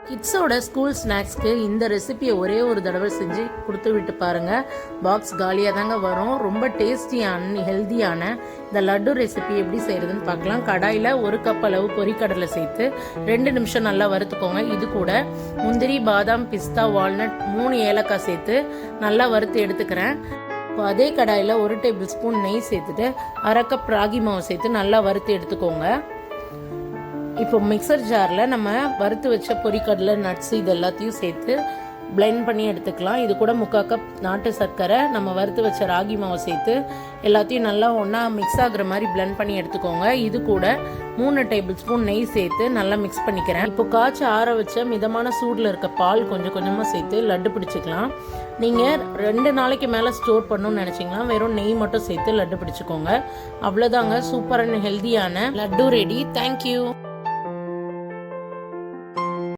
கிட்ஸோட school ஸ்நாக்ஸ்க்கு இந்த ரெசிபியை ஒரே ஒரு தடவை செஞ்சு கொடுத்து விட்டு பாருங்கள். பாக்ஸ் காலியாக தாங்க வரும். ரொம்ப டேஸ்டியான ஹெல்த்தியான இந்த லட்டு ரெசிபி எப்படி செய்கிறதுன்னு பார்க்கலாம். கடாயில் 1 கப் அளவு பொரிக்கடலை சேர்த்து 2 நிமிஷம் நல்லா வறுத்துக்கோங்க. இது கூட முந்திரி, பாதாம், பிஸ்தா, வால்நட், 3 ஏலக்காய் சேர்த்து நல்லா வறுத்து எடுத்துக்கிறேன். இப்போ அதே கடாயில் 1 டேபிள் ஸ்பூன் நெய் சேர்த்துட்டு 1/2 கப் ராகி மாவு சேர்த்து நல்லா வறுத்து எடுத்துக்கோங்க. இப்போ மிக்சர் ஜாரில் நம்ம வறுத்து வச்ச பொரிக்கடலை, நட்ஸ் இது எல்லாத்தையும் சேர்த்து பிளெண்ட் பண்ணி எடுத்துக்கலாம். இது கூட 3/4 கப் நாட்டு சர்க்கரை, நம்ம வறுத்து வச்ச ராகி மாவை சேர்த்து எல்லாத்தையும் நல்லா ஒன்றா மிக்ஸ் ஆகுற மாதிரி பிளெண்ட் பண்ணி எடுத்துக்கோங்க. இது கூட 3 டேபிள் ஸ்பூன் நெய் சேர்த்து நல்லா மிக்ஸ் பண்ணிக்கிறேன். இப்போ காய்ச்சி ஆற வச்ச மிதமான சூடில் இருக்க பால் கொஞ்சம் கொஞ்சமாக சேர்த்து லட்டு பிடிச்சிக்கலாம். நீங்கள் 2 நாளைக்கு மேலே ஸ்டோர் பண்ணணும்னு நினச்சிங்கன்னா வெறும் நெய் மட்டும் சேர்த்து லட்டு பிடிச்சிக்கோங்க. அவ்வளோதாங்க, சூப்பரான ஹெல்த்தியான லட்டு ரெடி. தேங்க்யூ.